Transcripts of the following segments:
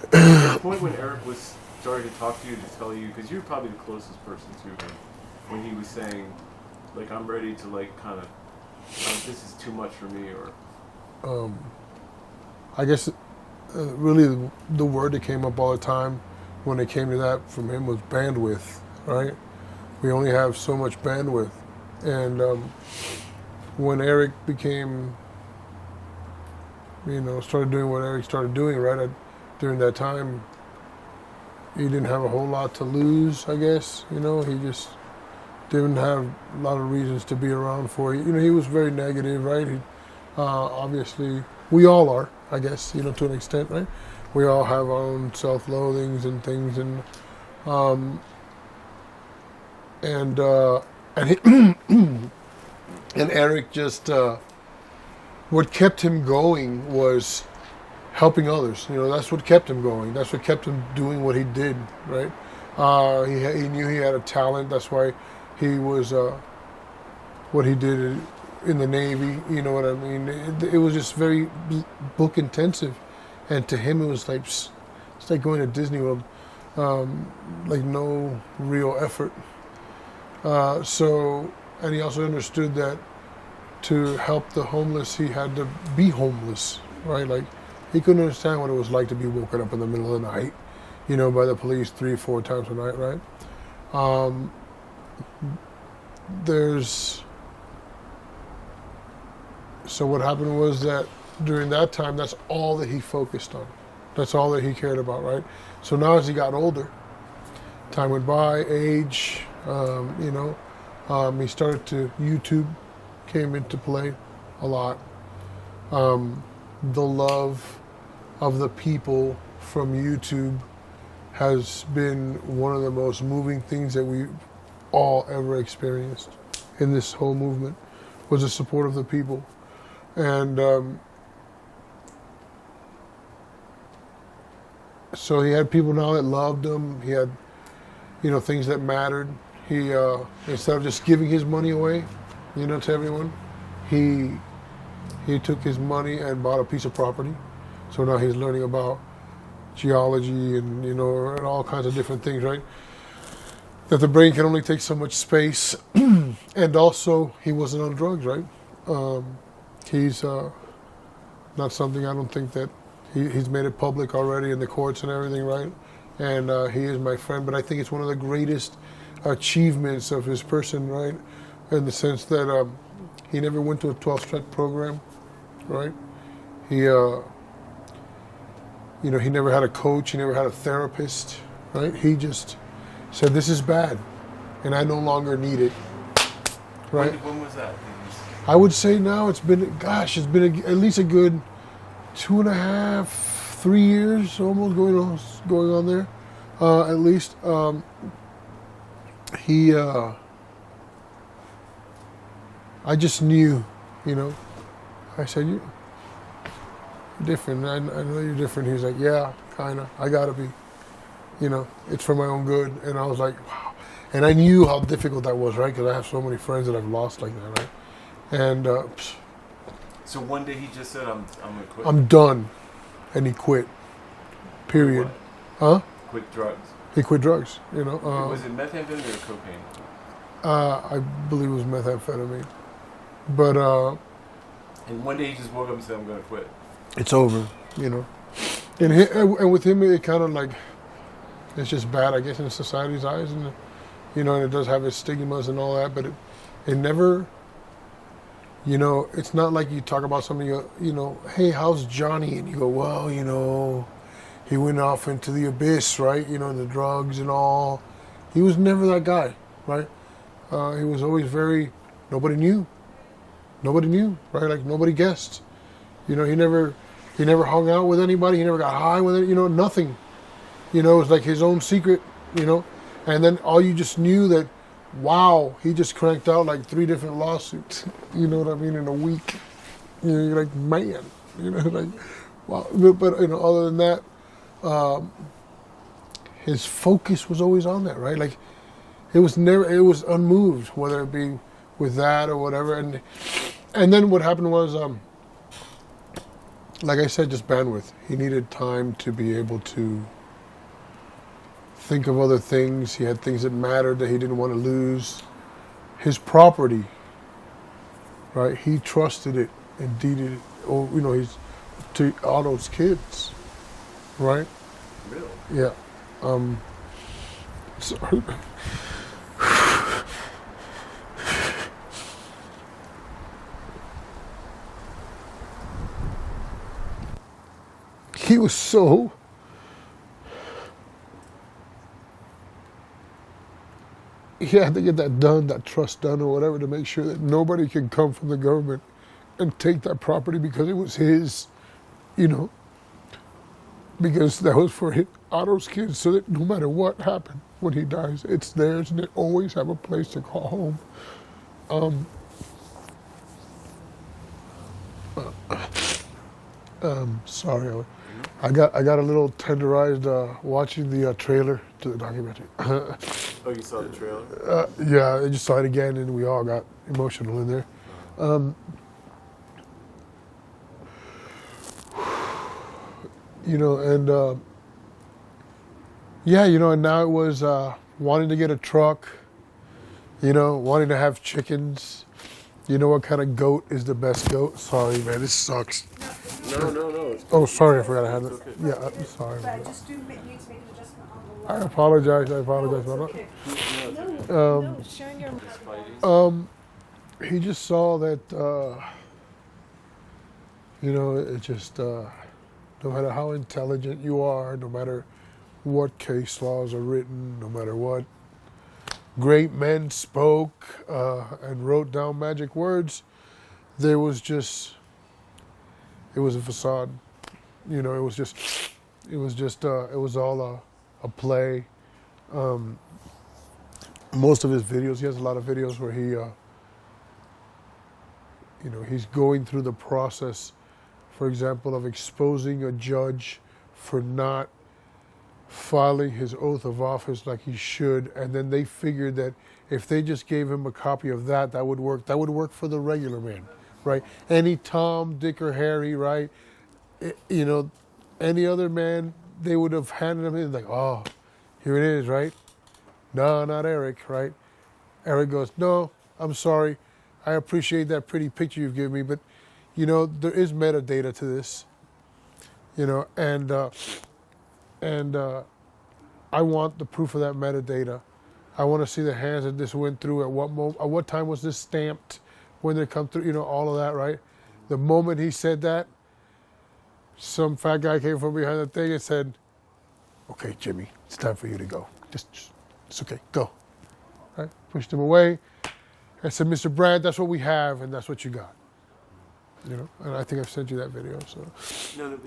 At the point when Eric was starting to talk to you, to tell you, because you're probably the closest person to him, when he was saying, like, I'm ready to, like, kind of, this is too much for me, or... I guess really the word that came up all the time when it came to that from him was bandwidth, right? We only have so much bandwidth. And when Eric became, started doing what Eric started doing, right, during that time, he didn't have a whole lot to lose, I guess. He just didn't have a lot of reasons to be around for it. He was very negative, right? Obviously, we all are, I guess, to an extent, right? We all have our own self-loathings and things, and and Eric just what kept him going was helping others. That's what kept him going. That's what kept him doing what he did, right? He knew he had a talent. That's why he was what he did in the Navy. You know what I mean? It was just very book intensive, and to him it was like it's like going to Disney World, like no real effort. And he also understood that to help the homeless, he had to be homeless, right? Like, he couldn't understand what it was like to be woken up in the middle of the night, by the police 3-4 times a night, right? So what happened was that during that time, that's all that he focused on. That's all that he cared about, right? So now as he got older, time went by, age, he started to, YouTube came into play a lot. The love of the people from YouTube has been one of the most moving things that we've all ever experienced in this whole movement, was the support of the people. And so he had people now that loved him. He had, things that mattered. He, instead of just giving his money away, to everyone, he took his money and bought a piece of property. So now he's learning about geology and, and all kinds of different things, right? That the brain can only take so much space. And also, he wasn't on drugs, right? He's not something, I don't think that he's made it public already in the courts and everything, right? And he is my friend, but I think it's one of the greatest achievements of his person, right? In the sense that he never went to a 12-step program, right? He, he never had a coach, he never had a therapist, right? He just said, this is bad, and I no longer need it, right? When was that? I would say now it's been at least a good 2.5, 3 years almost going on there, at least. I just knew, I said, you're different. I know you're different. He's like, yeah, kind of. I got to be. It's for my own good. And I was like, wow. And I knew how difficult that was, right? Because I have so many friends that I've lost like that, right? And so one day he just said, I'm going to quit. I'm done. And he quit. Period. What? Quit drugs. He quit drugs, was it methamphetamine or cocaine? I believe it was methamphetamine. But and one day he just woke up and said, I'm going to quit. It's over, And with him, it kind of like, it's just bad, I guess, in society's eyes. And, and it does have its stigmas and all that. But it never, it's not like you talk about something, hey, how's Johnny? And you go, well, he went off into the abyss, right? The drugs and all. He was never that guy, right? He was always nobody knew, right? Like nobody guessed. He never hung out with anybody. He never got high with it, nothing. It was like his own secret, And then all you just knew that, wow, he just cranked out like 3 different lawsuits, you know what I mean, in a week. You're like, man, like, wow. But other than that, his focus was always on that, right? Like, it was unmoved, whether it be with that or whatever. And then what happened was, like I said, just bandwidth. He needed time to be able to think of other things. He had things that mattered that he didn't want to lose. His property, right? He trusted it and deeded it, or he's to all those kids, right? Really? Yeah. Sorry. He was so he had to get that done, that trust done or whatever, to make sure that nobody can come from the government and take that property because it was his, because that was for Otto's kids, so that no matter what happened when he dies, it's theirs and they always have a place to call home. Sorry, I got a little tenderized watching the trailer to the documentary. Oh, you saw the trailer? Yeah, I just saw it again, and we all got emotional in there. And now it was wanting to get a truck, wanting to have chickens. You know what kind of goat is the best goat? Sorry, man, this sucks. No. Oh, sorry, I forgot I had it. Okay. Yeah, I'm sorry. But I just do need to make an adjustment on the I line. apologize. No, it's About okay. Um, No, sharing your... He just saw that, it just, no matter how intelligent you are, no matter what case laws are written, no matter what great men spoke and wrote down magic words, it was a facade. It was all a play. Most of his videos, he has a lot of videos where he's going through the process, for example, of exposing a judge for not filing his oath of office like he should, and then they figured that if they just gave him a copy of that would work. That would work for the regular man, right? Any Tom, Dick, or Harry, right? Any other man, they would have handed him in like, oh, here it is, right? No, not Eric, right? Eric goes, no, I'm sorry. I appreciate that pretty picture you've given me, but, there is metadata to this, and I want the proof of that metadata. I want to see the hands that this went through, at what moment, at what time was this stamped, when did it come through, all of that, right? The moment he said that, some fat guy came from behind the thing and said, okay, Jimmy, it's time for you to go. Just it's okay, go. Right? Pushed him away. I said, Mr. Brandt, that's what we have, and that's what you got. And I think I've sent you that video. So. No.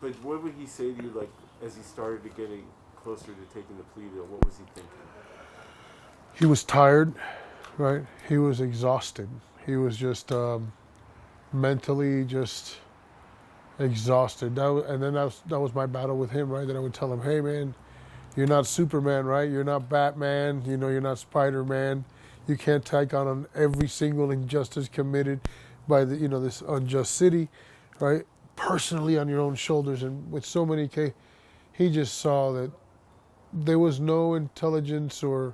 But what would he say to you, like, as he started to getting closer to taking the plea deal? What was he thinking? He was tired, right? He was exhausted. He was just mentally just exhausted. That was my battle with him, right? That I would tell him, hey, man, you're not Superman, right? You're not Batman. You're not Spider-Man. You can't take on every single injustice committed by this unjust city, right? Personally on your own shoulders. And with so many cases, he just saw that there was no intelligence or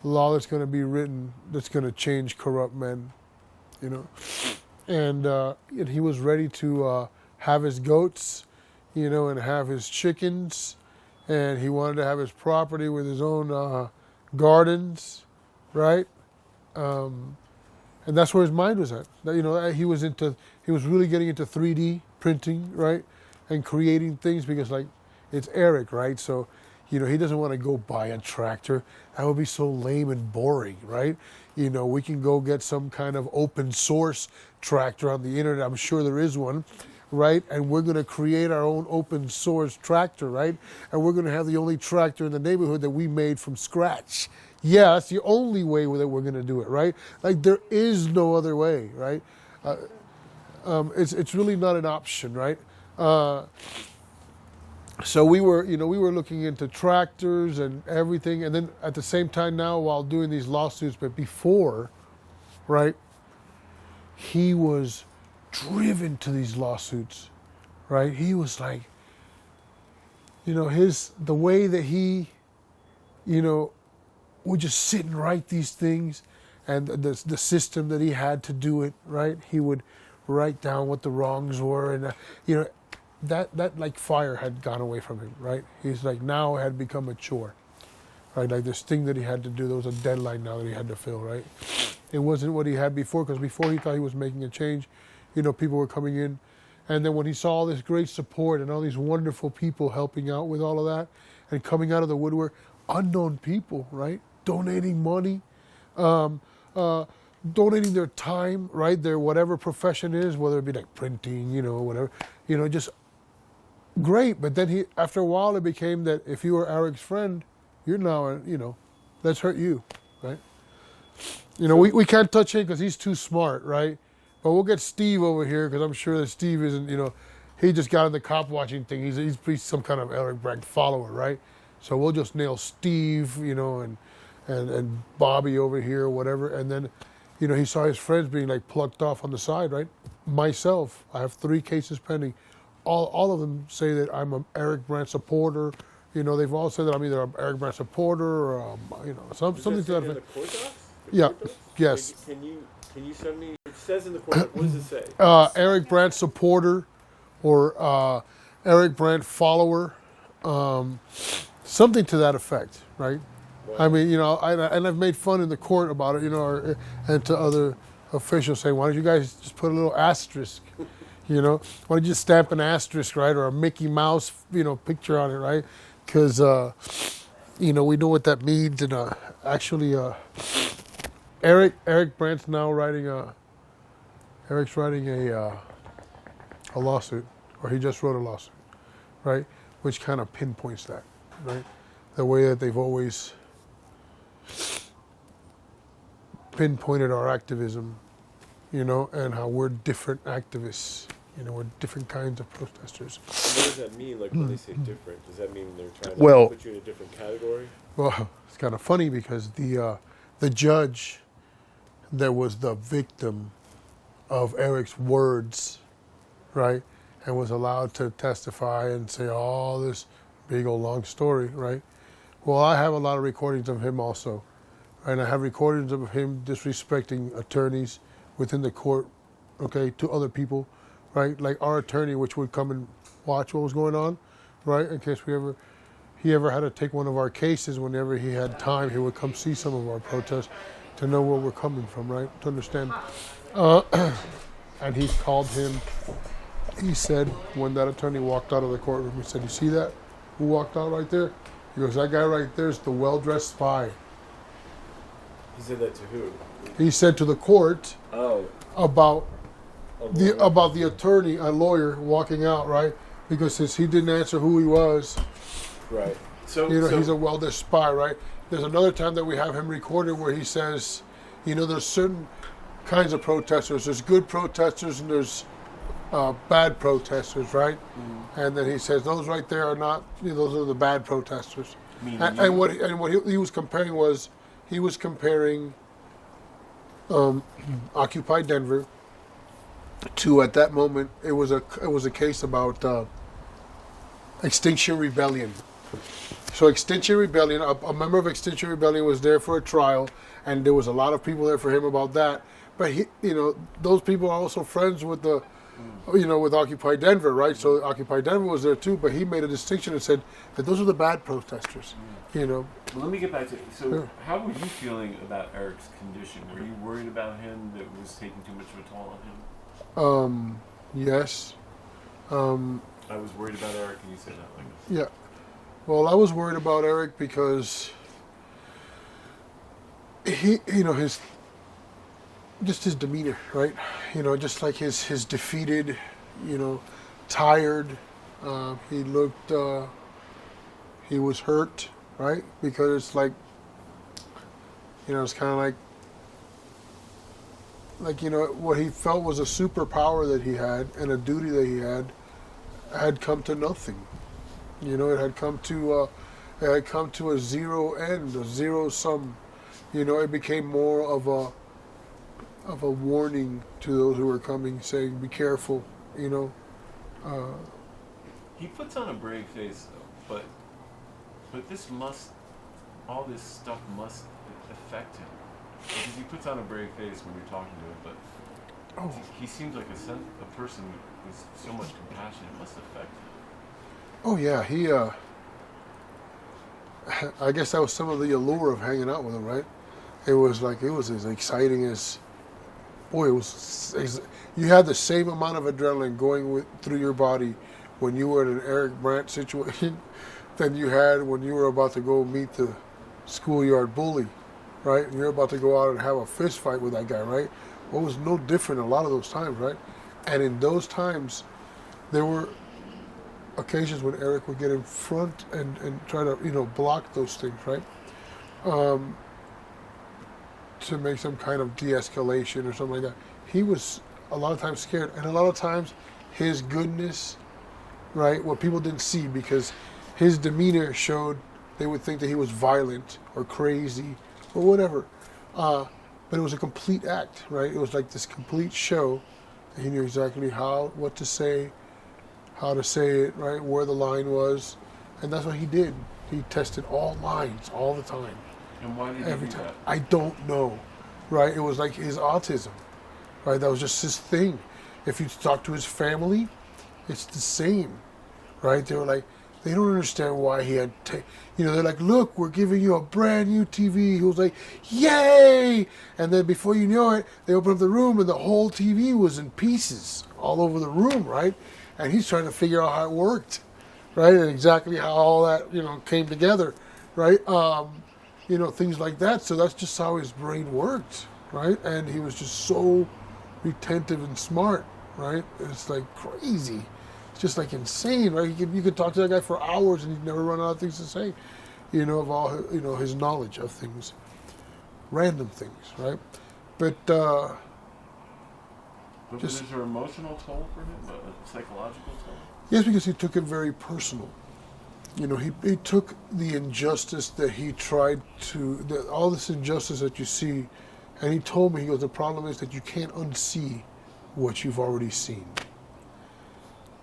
law that's going to be written that's going to change corrupt men, And he was ready to have his goats, and have his chickens, and he wanted to have his property with his own gardens, right? And that's where his mind was at. He was really getting into 3D printing, right? And creating things because, like, it's Eric, right? So, he doesn't want to go buy a tractor. That would be so lame and boring, right? We can go get some kind of open source tractor on the internet. I'm sure there is one, right? And we're going to create our own open source tractor, right? And we're going to have the only tractor in the neighborhood that we made from scratch. Yeah, that's the only way that we're going to do it, right? Like, there is no other way, right? It's really not an option, right? So we were looking into tractors and everything, and then at the same time now, while doing these lawsuits, but before, right, he was driven to these lawsuits right? He was like, the way that he, would just sit and write these things, and the system that he had to do it, right? He would write down what the wrongs were, and that like fire had gone away from him, right? He's like, now it had become a chore, right? Like this thing that he had to do, there was a deadline now that he had to fill, right? It wasn't what he had before, because before he thought he was making a change, people were coming in. And then when he saw all this great support and all these wonderful people helping out with all of that and coming out of the woodwork, unknown people, right? Donating money, donating their time, right? Their whatever profession is, whether it be like printing, whatever, just great. But then after a while, it became that if you were Eric's friend, you're now, let's hurt you, right? We can't touch him because he's too smart, right? But we'll get Steve over here, because I'm sure that Steve isn't, he just got in the cop watching thing. He's some kind of Eric Brandt follower, right? So we'll just nail Steve, and Bobby over here, whatever. And then, he saw his friends being like plucked off on the side, right? Myself, I have 3 cases pending. All of them say that I'm an Eric Brandt supporter. They've all said that I'm either an Eric Brandt supporter or, something to that effect. The court docs? Yeah. Court docs? Yes. Can you send me? It says in the court doc, what does it say? Eric Brandt supporter, or Eric Brandt follower, something to that effect, right? Wow. I mean, and I've made fun in the court about it, and to other officials saying, why don't you guys just put a little asterisk, why don't you just stamp an asterisk, right, or a Mickey Mouse, picture on it, right? Because, we know what that means, and actually, Eric Brandt's now writing a lawsuit, or he just wrote a lawsuit, right? Which kind of pinpoints that, right? The way that they've always pinpointed our activism, and how we're different activists, we're different kinds of protesters. And what does that mean, like when they say different? Does that mean they're trying to put you in a different category? Well, it's kind of funny because the judge that was the victim of Eric's words, right, and was allowed to testify and say all this big old long story, right? Well, I have a lot of recordings of him also, right? I have recordings of him disrespecting attorneys within the court, okay, to other people, right? Like our attorney, which would come and watch what was going on, right? In case he ever had to take one of our cases, whenever he had time, he would come see some of our protests to know where we're coming from, right? To understand. And he called him, he said, when that attorney walked out of the courtroom, he said, you see that? Who walked out right there? He goes, that guy right there is the well-dressed spy. He said that to who? He said to the court about a the attorney, a lawyer, walking out, right? Because since he didn't answer who he was, right? So he's a well-dressed spy, right? There's another time that we have him recorded where he says, there's certain kinds of protesters. There's good protesters and there's bad protesters, right? Mm-hmm. And then he says those right there are not, those are the bad protesters. And what he was comparing was, he was comparing Occupy Denver to, at that moment, it was a case about Extinction Rebellion. So Extinction Rebellion, a member of Extinction Rebellion was there for a trial, and there was a lot of people there for him about that. But he, those people are also friends with with Occupy Denver, right? So Occupy Denver was there too, but he made a distinction and said that those are the bad protesters, Well, let me get back to how were you feeling about Eric's condition? Were you worried about him, that it was taking too much of a toll on him? Yes. I was worried about Eric, and you said that like this. Yeah. Well, I was worried about Eric because he, his demeanor, right? Just like his defeated, tired. He looked, he was hurt, right? Because it's like, it's kind of like, what he felt was a superpower that he had and a duty that he had come to nothing. It had come to a zero end, a zero sum. It became more of a warning to those who were coming, saying, "Be careful." He puts on a brave face, though, but all this stuff must affect him. Because he puts on a brave face when you're talking to him, but he seems like a person with so much compassion. It must affect him. Oh yeah, he. I guess that was some of the allure of hanging out with him, right? It was as exciting as, boy, you had the same amount of adrenaline going through your body when you were in an Eric Brandt situation than you had when you were about to go meet the schoolyard bully, right? And you're about to go out and have a fist fight with that guy, right? Well, it was no different a lot of those times, right? And in those times, there were occasions when Eric would get in front and try to, block those things, right? To make some kind of de-escalation or something like that. He was a lot of times scared, and a lot of times his goodness, right, what people didn't see because his demeanor showed they would think that he was violent or crazy or whatever. But it was a complete act, right? It was like this complete show. He knew exactly what to say, how to say it, right, where the line was, and that's what he did. He tested all lines all the time. And why did he do that? I don't know, right? It was like his autism, right? That was just his thing. If you talk to his family, it's the same, right? They were like, they don't understand why he had, they're like, look, we're giving you a brand new TV. He was like, yay! And then before you know it, they opened up the room and the whole TV was in pieces all over the room, right? And he's trying to figure out how it worked, right? And exactly how all that, came together, right? Things like that. So that's just how his brain worked, right? And he was just so retentive and smart, right? It's like crazy. It's just like insane, right? You could talk to that guy for hours and he'd never run out of things to say, of all, his knowledge of things, random things, right? But was there an emotional toll for him, a psychological toll? Yes, because he took it very personal. He took the injustice that he tried to, all this injustice that you see, and he told me, he goes, the problem is that you can't unsee what you've already seen.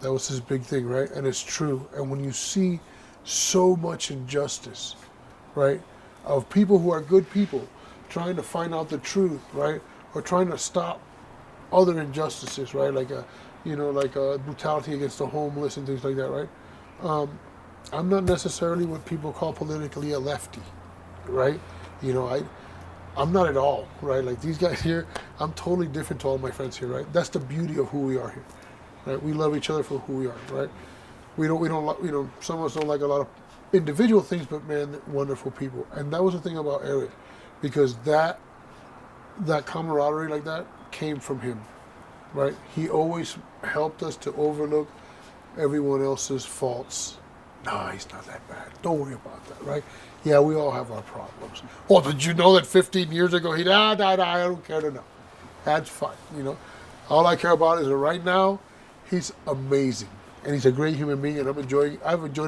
That was his big thing, right? And it's true. And when you see so much injustice, right, of people who are good people trying to find out the truth, right, or trying to stop other injustices, right, like brutality against the homeless and things like that, right? I'm not necessarily what people call politically a lefty, right? I'm not at all, right? Like these guys here, I'm totally different to all my friends here, right? That's the beauty of who we are here, right? We love each other for who we are, right? We don't, some of us don't like a lot of individual things, but man, they're wonderful people. And that was the thing about Eric, because that camaraderie like that came from him, right? He always helped us to overlook everyone else's faults. No, he's not that bad. Don't worry about that, right? Yeah, we all have our problems. Oh, did you know that 15 years ago I don't care to know. That's fine, All I care about is that right now, he's amazing. And he's a great human being, and I've enjoyed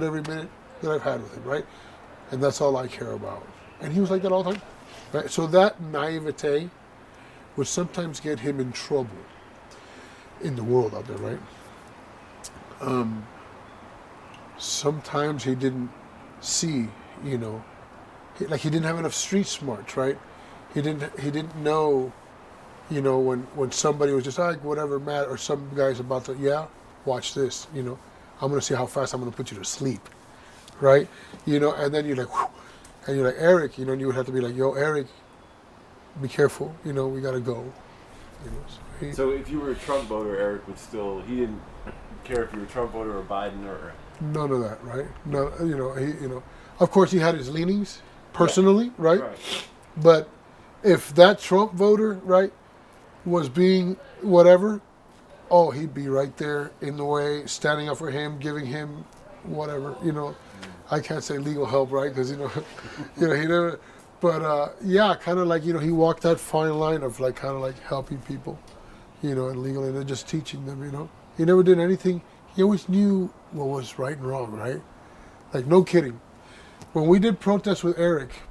every minute that I've had with him, right? And that's all I care about. And he was like that all the time, right? So that naivete would sometimes get him in trouble in the world out there, right? Sometimes he didn't see, he didn't have enough street smarts, right? He didn't know, when somebody was just like, whatever, Matt, or some guy's about to, watch this, I'm going to see how fast I'm going to put you to sleep, right? And then you're like, whew, and you're like, Eric, and you would have to be like, yo, Eric, be careful, we got to go, So if you were a Trump voter, Eric he didn't care if you were a Trump voter or Biden or... None of that, right? No, of course he had his leanings personally, right? But if that Trump voter, right, was being whatever, he'd be right there in the way, standing up for him, giving him whatever, I can't say legal help, right? Because, he never, but kind of like, he walked that fine line of like, kind of like helping people, and legally, and just teaching them, He never did anything. He always knew what was right and wrong, right? Like, no kidding. When we did protests with Eric,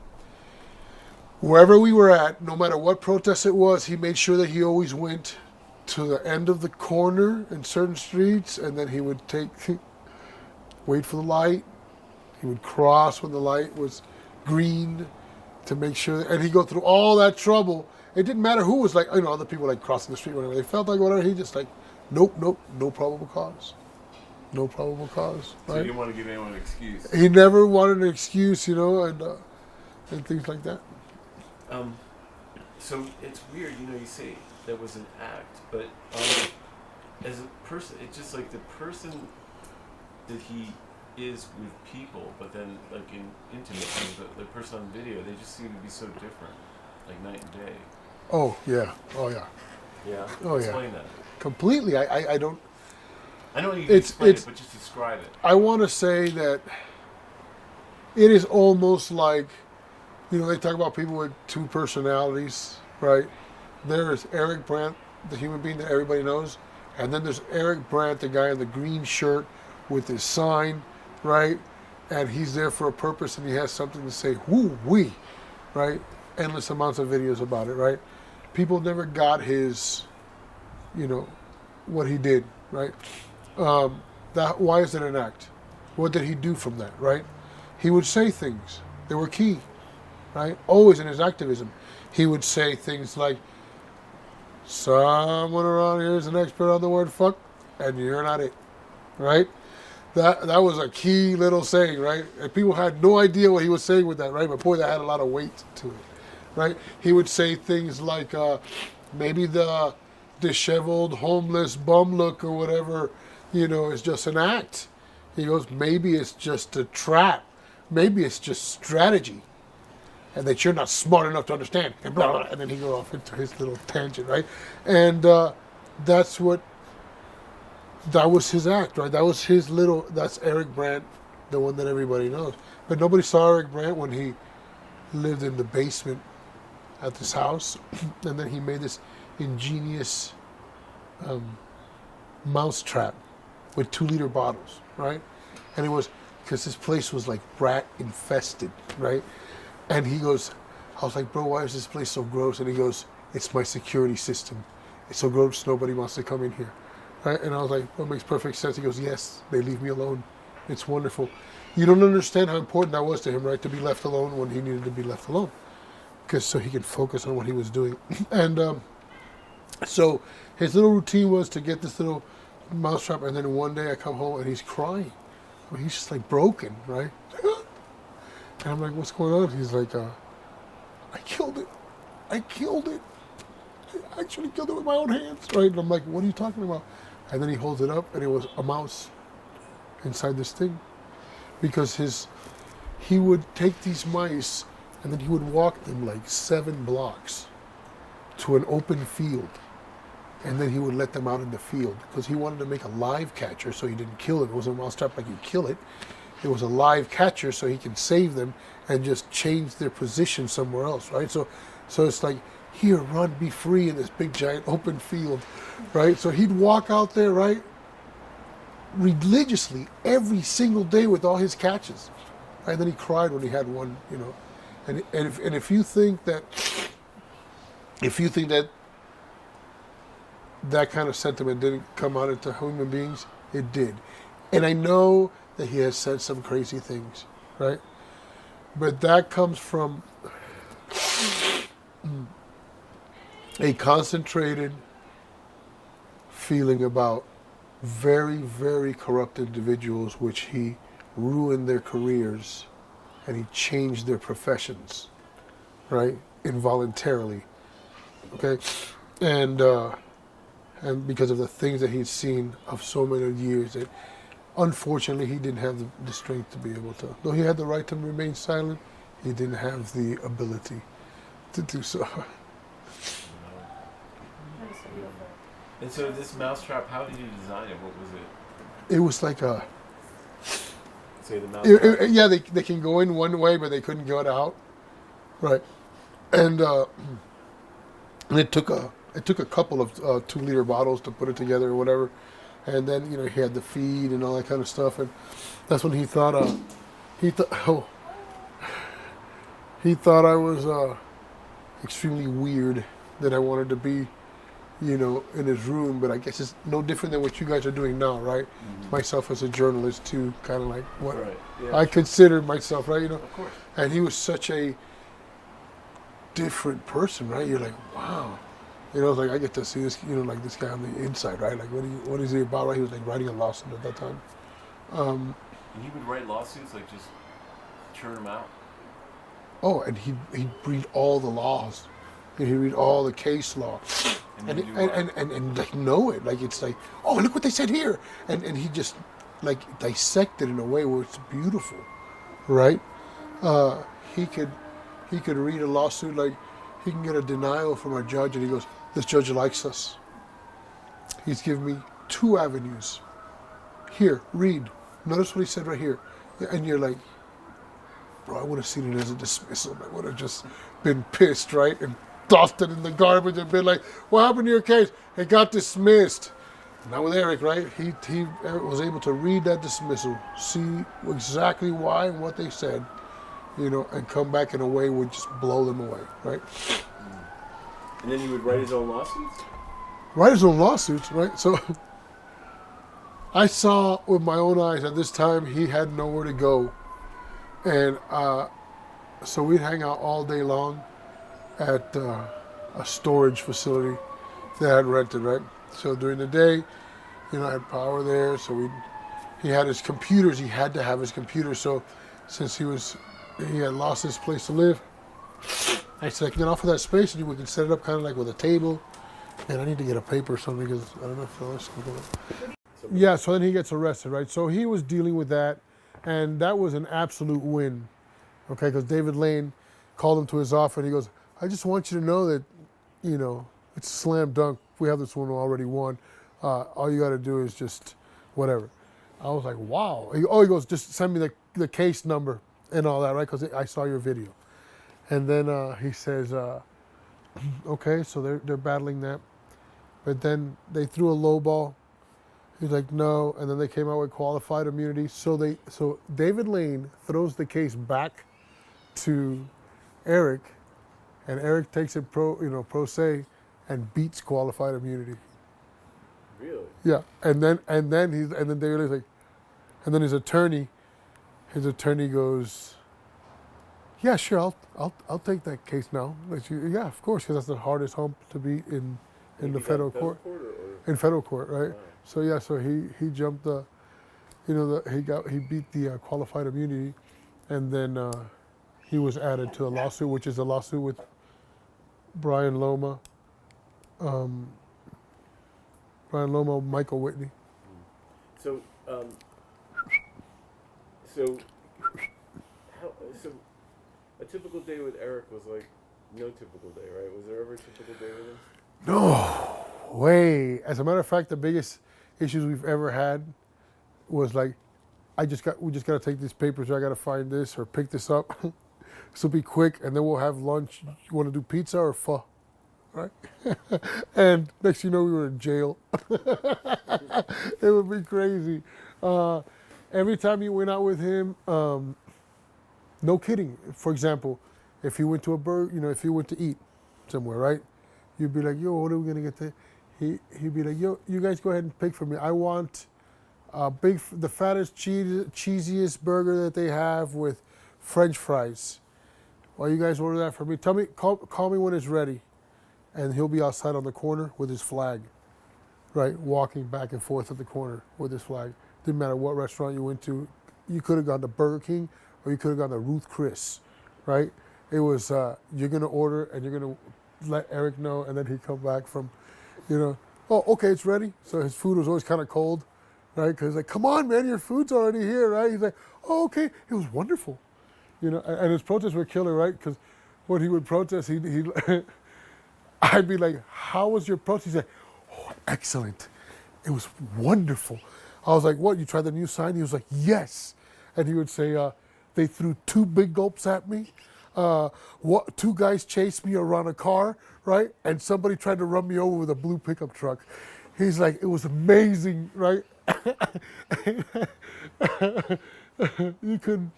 wherever we were at, no matter what protest it was, he made sure that he always went to the end of the corner in certain streets, and then he would take wait for the light. He would cross when the light was green to make sure, and he'd go through all that trouble. It didn't matter who was like, other people like crossing the street, whatever. They felt like whatever. He just like, nope, no probable cause. No probable cause. So right? you didn't want to give anyone an excuse. He never wanted an excuse, and things like that. So it's weird, you say that was an act, but as a person, it's just like the person that he is with people, but then like in intimacy, the person on video, they just seem to be so different, like night and day. Oh yeah. Yeah. Oh yeah. Explain that. Completely. I don't. I know you can explain it, but just describe it. I want to say that it is almost like, they talk about people with two personalities, right? There is Eric Brandt, the human being that everybody knows, and then there's Eric Brandt, the guy in the green shirt with his sign, right? And he's there for a purpose, and he has something to say, woo-wee, right? Endless amounts of videos about it, right? People never got his, what he did, right? Why is it an act? What did he do from that, right? He would say things. They were key, right? Always in his activism. He would say things like, someone around here is an expert on the word fuck, and you're not it, right? That was a key little saying, right? And people had no idea what he was saying with that, right? But boy, that had a lot of weight to it, right? He would say things like, maybe the disheveled, homeless bum look or whatever, is just an act. He goes, maybe it's just a trap. Maybe it's just strategy. And that you're not smart enough to understand. And blah, blah, and then he goes off into his little tangent, right? And that was his act, right? That was that's Eric Brandt, the one that everybody knows. But nobody saw Eric Brandt when he lived in the basement at this house. And then he made this ingenious mouse trap with 2-liter bottles, right? And it was, because this place was like rat infested, right? And he goes, I was like, bro, why is this place so gross? And he goes, it's my security system. It's so gross, nobody wants to come in here, right? And I was like, that makes perfect sense. He goes, yes, they leave me alone. It's wonderful. You don't understand how important that was to him, right? To be left alone when he needed to be left alone, because so he could focus on what he was doing. And so his little routine was to get this little mousetrap, and then one day I come home and he's crying. I mean, he's just like broken, right? And I'm like, what's going on? He's like, I killed it. I actually killed it with my own hands, right? And I'm like, what are you talking about? And then he holds it up, and it was a mouse inside this thing. Because he would take these mice, and then he would walk them like 7 blocks to an open field. And then he would let them out in the field because he wanted to make a live catcher so he didn't kill it. It wasn't a mouse trap like you kill it. It was a live catcher so he can save them and just change their position somewhere else, right? So it's like, here, run, be free in this big giant open field, right? So he'd walk out there, right, religiously every single day with all his catches. Right? And then he cried when he had one, And if you think that that kind of sentiment didn't come out into human beings, it did. And I know that he has said some crazy things, right? But that comes from a concentrated feeling about very, very corrupt individuals, which he ruined their careers and he changed their professions, right? Involuntarily, okay? And because of the things that he'd seen of so many years, that unfortunately he didn't have the strength to be able to. Though he had the right to remain silent, he didn't have the ability to do so. And so this mousetrap, how did you design it? What was it? It was like a... Say the mousetrap. Yeah, they can go in one way, but they couldn't get out. Right. And it took a couple of 2-liter bottles to put it together or whatever. And then, he had the feed and all that kind of stuff. And that's when he thought I was extremely weird, that I wanted to be, in his room. But I guess it's no different than what you guys are doing now, right? Mm-hmm. Myself as a journalist too, kind of like what Right. Yeah. I consider myself, right? Of course. And he was such a different person, right? You're like, wow. It's like I get to see this, like this guy on the inside, right? Like, what is he about, right? He was like writing a lawsuit at that time. And he would write lawsuits, like just churn them out. Oh, and he'd read all the laws, and he'd read all the case law, and like know it. Like it's like, oh, look what they said here, and he just like dissect it in a way where it's beautiful, right? He could read a lawsuit, like he can get a denial from a judge, and he goes, this judge likes us. He's given me 2 avenues. Here, read. Notice what he said right here. And you're like, bro, I would have seen it as a dismissal. I would have just been pissed, right? And tossed it in the garbage and been like, what happened to your case? It got dismissed. Not with Eric, right? He was able to read that dismissal, see exactly why and what they said, and come back in a way would just blow them away, right? And then he would write his own lawsuits? Write his own lawsuits, right? So I saw with my own eyes at this time he had nowhere to go. And so we'd hang out all day long at a storage facility that I had rented, right? So during the day, I had power there. So he had his computers. He had to have his computer. So since he had lost his place to live, I said, I can get off of that space and we can set it up kind of like with a table. And I need to get a paper or something because I don't know if Phyllis can go. Yeah, so then he gets arrested, right? So he was dealing with that, and that was an absolute win, okay? Because David Lane called him to his office, and he goes, I just want you to know that, it's a slam dunk. We have this one already won. All you got to do is just whatever. I was like, wow. He goes, just send me the case number and all that, right? Because I saw your video. And then he says, okay, so they're battling that. But then they threw a low ball. He's like, no, and then they came out with qualified immunity. So David Lane throws the case back to Eric, and Eric takes it pro se, and beats qualified immunity. Really? Yeah, and then David Lane's like, and then his attorney goes, yeah, sure, I'll take that case now. Yeah, of course, because that's the hardest hump to beat in the federal court. In federal court, right? Wow. So yeah, so he jumped he beat the qualified immunity, and then he was added to a lawsuit, which is a lawsuit with Brian Loma, Michael Whitney. So a typical day with Eric was like no typical day, right? Was there ever a typical day with him? No way. As a matter of fact, the biggest issues we've ever had was like, we just got to take these papers, or I got to find this or pick this up. This will be quick, and then we'll have lunch. You want to do pizza or pho? Right? And next thing you know, we were in jail. It would be crazy. Every time you went out with him, no kidding. For example, if you went to if you went to eat somewhere, right? You'd be like, yo, what are we gonna get there? He'd be like, yo, you guys go ahead and pick for me. I want the fattest, cheesiest burger that they have with French fries. While you guys order that for me, call me when it's ready. And he'll be outside on the corner with his flag, right? Walking back and forth at the corner with his flag. Didn't matter what restaurant you went to. You could have gone to Burger King or you could have gone to Ruth Chris, right? It was, you're gonna order and you're gonna let Eric know, and then he'd come back from, oh, okay, it's ready. So his food was always kind of cold, right? Because like, come on, man, your food's already here, right? He's like, oh, okay. It was wonderful, and his protests were killer, right? Because when he would protest, he I'd be like, how was your protest? He's like, oh, excellent. It was wonderful. I was like, what, you tried the new sign? He was like, yes. And he would say, they threw 2 big gulps at me. 2 guys chased me around a car, right? And somebody tried to run me over with a blue pickup truck. He's like, it was amazing, right? You could.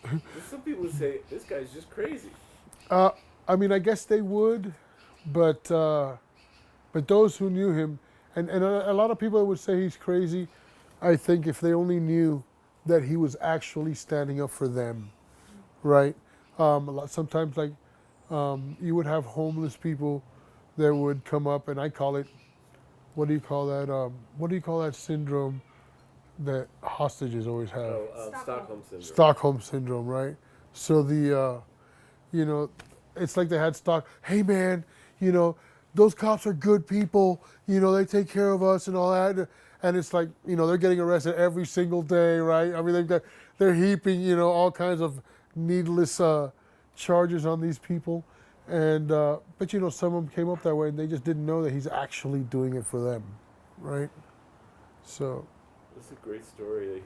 Some people would say, this guy's just crazy. I mean, I guess they would, but But those who knew him, and a lot of people would say he's crazy, I think if they only knew that he was actually standing up for them, right? Sometimes like you would have homeless people that would come up, and I call it, what do you call that? What do you call that syndrome that hostages always have? Stockholm syndrome. Stockholm syndrome, right? So you know, it's like they had hey man, those cops are good people, they take care of us and all that. And it's like, they're getting arrested every single day, right? I mean, they're heaping, all kinds of needless charges on these people. And, but some of them came up that way and they just didn't know that he's actually doing it for them, right? So. That's a great story. Like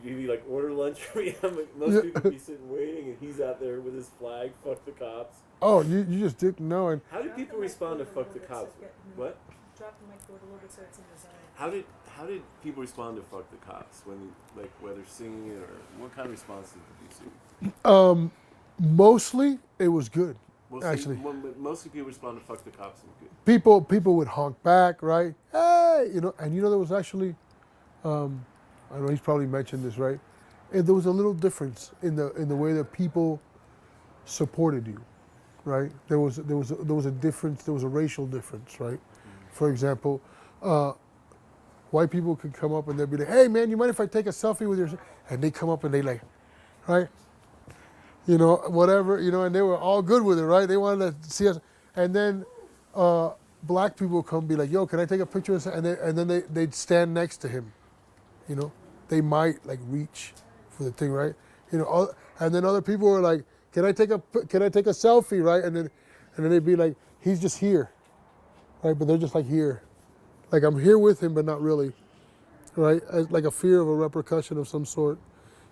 you'd be like order lunch for him. Most people would be sitting waiting, and he's out there with his flag. Fuck the cops. Oh, you just didn't know. And how did people respond to fuck the cops? What? Drop the mic forward a little bit so it's in the zone. How did people respond to fuck the cops when whether singing it or what kind of responses did you see? Mostly it was good. Actually, mostly people respond to fuck the cops and good. People would honk back, right? Hey, and there was actually. I know he's probably mentioned this, right? And there was a little difference in the way that people supported you, right? There was a difference. There was a racial difference, right? Mm-hmm. For example, white people could come up and they'd be like, "Hey, man, you mind if I take a selfie with your?" And they come up and they like, right? Whatever, and they were all good with it, right? They wanted to see us, and then black people come be like, "Yo, can I take a picture?" And then they'd stand next to him. They might like reach for the thing, right? And then other people were like, "Can I take a selfie?" Right? And then they'd be like, "He's just here," right? But they're just like here, like I'm here with him, but not really, right? Like a fear of a repercussion of some sort,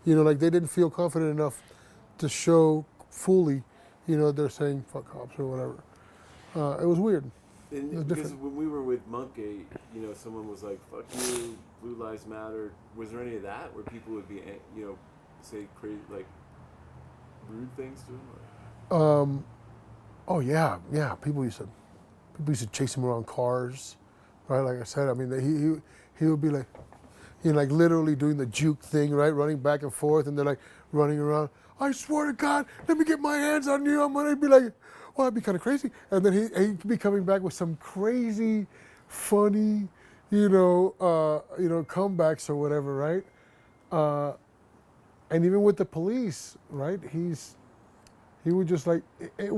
like they didn't feel confident enough to show fully, they're saying fuck cops or whatever. It was weird. Because when we were with Monkgate, someone was like, "Fuck you, Blue Lives Matter." Was there any of that where people would be, say crazy, like rude things to him? Oh yeah. People used to chase him around cars, right? Like I said, I mean, he would be like, like literally doing the juke thing, right? Running back and forth, and they're like running around. "I swear to God, let me get my hands on you." I'm gonna be like. Well, that'd be kind of crazy. And then he'd be coming back with some crazy, funny, comebacks or whatever, right? And even with the police, right? He would just like, it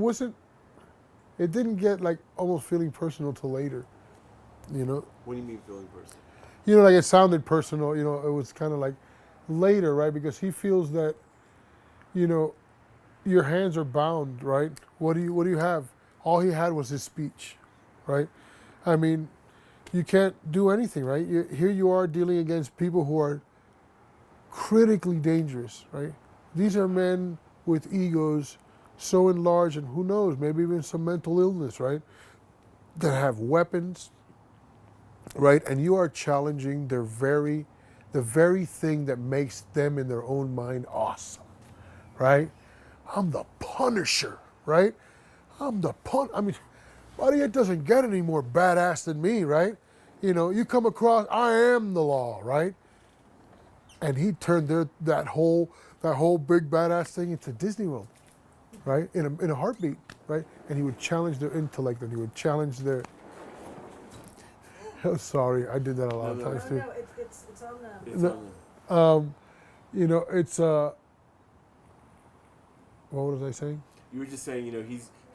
didn't get like almost feeling personal till later, What do you mean feeling personal? Like it sounded personal, it was kind of like later, right? Because he feels that, your hands are bound, right? What do you have? All he had was his speech, right? I mean, you can't do anything, right? Here you are dealing against people who are critically dangerous, right? These are men with egos so enlarged, and who knows, maybe even some mental illness, right? That have weapons, right? And you are challenging the very thing that makes them in their own mind awesome, right? I'm the Punisher, right? I mean, buddy, it doesn't get any more badass than me, right? You come across, I am the law, right? And he turned that whole big badass thing into Disney World, right? In a heartbeat, right? And he would challenge their intellect, and he would challenge their. Oh, sorry, I did that a lot of times too. No, it's on the. It's What was I saying? You were just saying,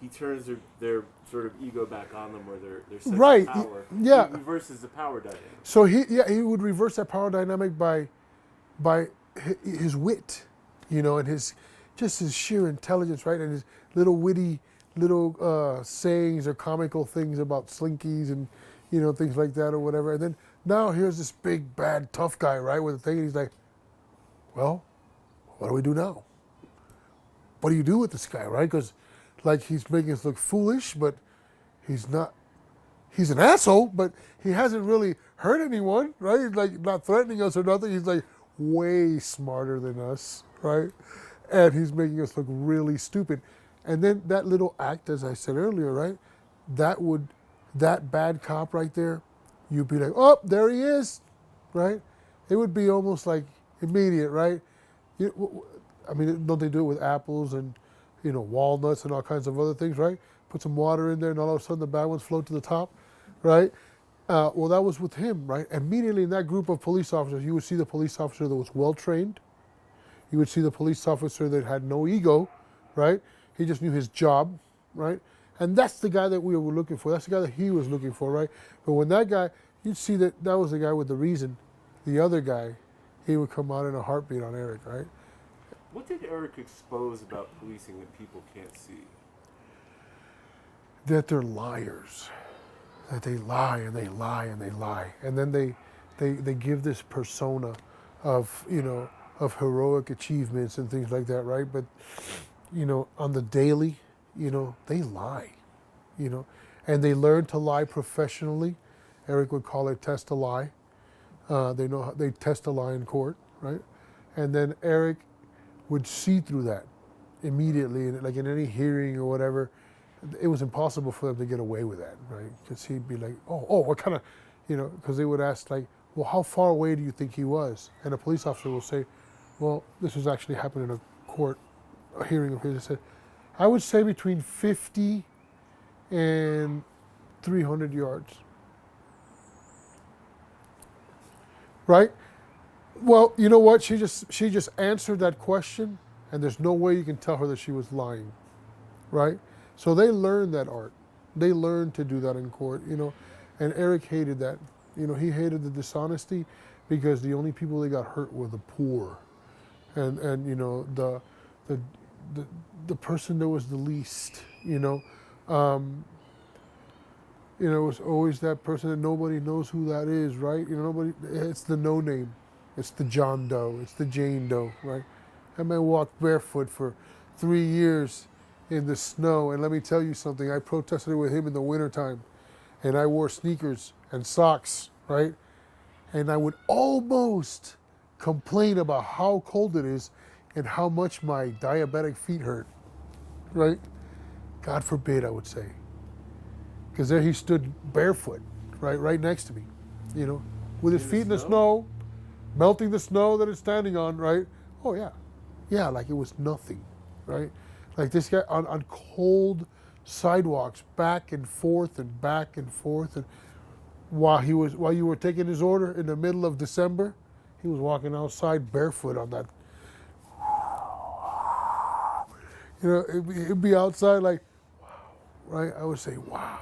he turns their sort of ego back on them, or their sense right. of power. Yeah. He reverses the power dynamic. So he would reverse that power dynamic by his wit, and his sheer intelligence, right, and his little witty sayings or comical things about slinkies and things like that or whatever. And then now here's this big bad tough guy, right, with a thing, and he's like, well, what do we do now? What do you do with this guy, right? Because, like, he's making us look foolish, but he's not. He's an asshole, but he hasn't really hurt anyone, right? He's like not threatening us or nothing. He's like way smarter than us, right? And he's making us look really stupid. And then that little act, as I said earlier, right? That would that bad cop right there, you'd be like, oh, there he is, right? It would be almost like immediate, right? I mean, don't they do it with apples and, walnuts and all kinds of other things, right? Put some water in there and all of a sudden the bad ones float to the top, right? Well, that was with him, right? Immediately in that group of police officers, you would see the police officer that was well-trained. You would see the police officer that had no ego, right? He just knew his job, right? And that's the guy that we were looking for. That's the guy that he was looking for, right? But when that guy, you'd see that was the guy with the reason. The other guy, he would come out in a heartbeat on Eric, right? What did Eric expose about policing that people can't see? That they're liars. That they lie and they lie and they lie. And then they give this persona of, of heroic achievements and things like that, right? But, on the daily, they lie, and they learn to lie professionally. Eric would call it test a lie. They test a lie in court, right? And then Eric would see through that immediately, like in any hearing or whatever. It was impossible for them to get away with that, right? Because he'd be like, oh, what kind of, because they would ask like, well, how far away do you think he was? And a police officer will say, well, this was actually happening in a hearing of his. He said, I would say between 50 and 300 yards. Right? Well, you know what? She just answered that question, and there's no way you can tell her that she was lying. Right? So they learned that art. They learned to do that in court, and Eric hated that. He hated the dishonesty because the only people that got hurt were the poor. And the person that was the least, it was always that person that nobody knows who that is, right? It's the no name. It's the John Doe. It's the Jane Doe, right? That man walked barefoot for 3 years in the snow. And let me tell you something, I protested with him in the wintertime. And I wore sneakers and socks, right? And I would almost complain about how cold it is and how much my diabetic feet hurt, right? God forbid, I would say. Because there he stood barefoot, right next to me, with his feet in the snow, melting the snow that it's standing on, right? Oh, yeah. Yeah, like it was nothing, right? Like this guy on cold sidewalks, back and forth, and while you were taking his order in the middle of December, he was walking outside barefoot on that. It'd be outside like, wow, right? I would say, wow.